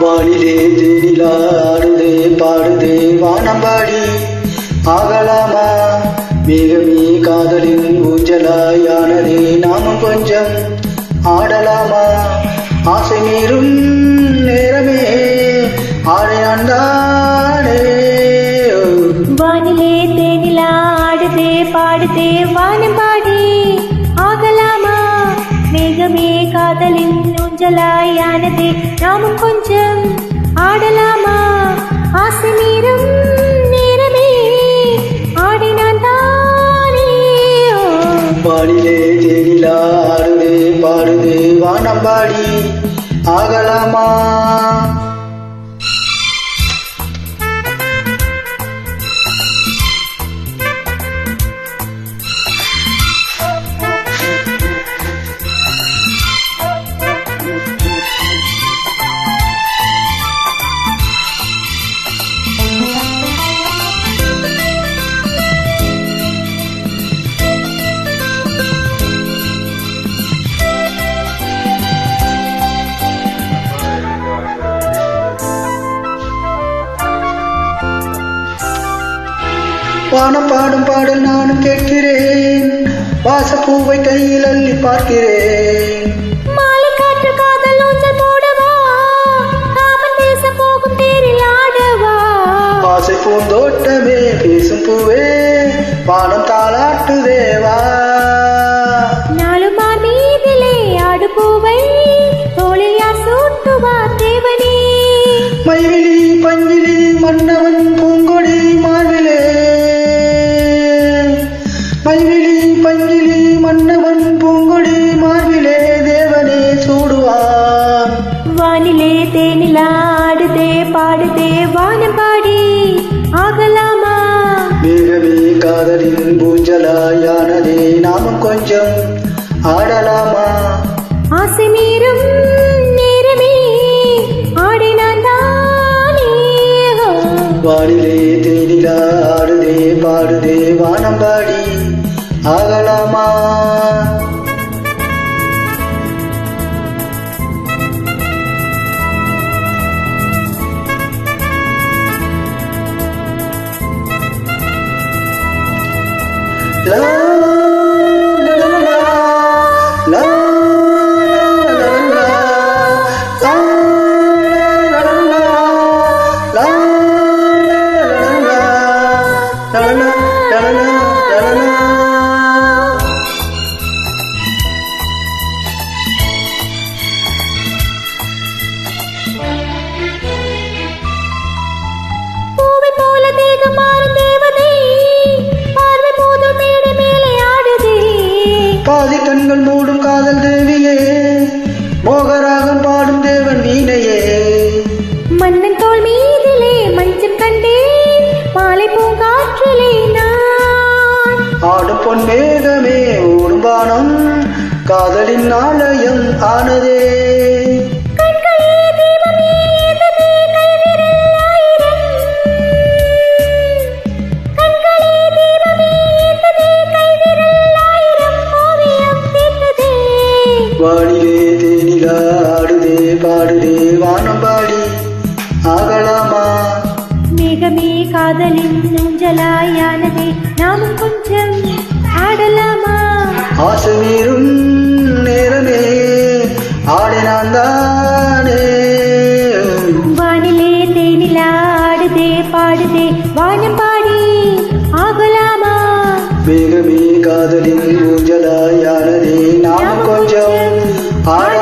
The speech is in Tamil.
வானிலே தேனிலாடுதே பாடுதே வானம்பாடி ஆகலாமா மேகமே காதலின் ஊஞ்சலாயானதே நாமும் கொஞ்சம் ஆடலாமா ஆசை மீறும் நேரமே ஆடையாண்டானே வானிலே தேனிலாடுதே பாடுதே வானம்பாடி ஆகலாமா மேகமே காதலின் ஊஞ்சலாயானதே நாமும் கொஞ்சம் ஆடலாமா ஆசை மீறும் நேரமே ஆடினான் தானே வானிலே தேனிலாடுதே பாடுதே வானம்பாடி ஆகலாமா வானம் பாடும் பாடல் நானும் கேட்கிறேன் வாசப்பூவை கையில் அள்ளி பார்க்கிறேன் மாலை காற்று காதல் ஊஞ்சல் போடவா காமன் பேச போகும் தேரில் ஆடவா ஆசை பூந்தோட்டமே பேசும் பூவே வானம் தாளாட்டுதேவா நாளுமா மீதிலே ஆடு பூவை தோளில் யார் சூட்டுவா தேவனே மைவிலி பஞ்சிலி மன்னவன் பூங்கொடி மார்பிலே மைவிலி பஞ்சிலி மன்னவன் பூங்கொடி மார்பிலே தேவனே சூடுவான் வானிலே தேனிலாடுதே பாடுதே வானம்பாடி ஆகலாமா மேகமே காதலின் பூஞ்சலாயானதே நாமும் கொஞ்சம் ஆடலாமா ஆசை மீறும் நேரமே ஆடினான் தானே வானிலே தேனிலாடுதே பாடுதே வானம்பாடி ஆகலாமா லா லா லா லா லா பூவை போல தேகம் மாறும் தேவதை பார்வை போதும் மேடை மேலே ஆடுதே பாதி கண்கள் மூடும் காதல் தேவியே மோகராகம் பாடும் தேவன் வீணையே மன்னன் தோள் மீதிலே மஞ்சம் கண்டேன் மாலை பூங்காற்றிலே நான் ஆடும் பொன் மேகமே ஓடும் வானம் காதலின் ஆலயம் ஆனதே கண்களே தீபமே ஏந்ததே கைவிரல் ஆயிரம் கண்களே தீபமே ஏந்ததே கைவிரல் ஆயிரம் ஓவியம் தீர்த்ததே வானிலே தேனிலாடுதே பாடுதே வானம்பாடி ஆகலாமா மேகமே காதலின் ஊஞ்சலாயானதே நாமும் கொஞ்சம் ஆடலாமா ஆசை மீறும் நேரமே ஆடினான் தானே வானிலே தேனிலாடுதே பாடுதே வானம்பாடி ஆகலாமா மேகமே காதலின் ஊஞ்சலாயானதே நாம் கொஞ்சம் ஆட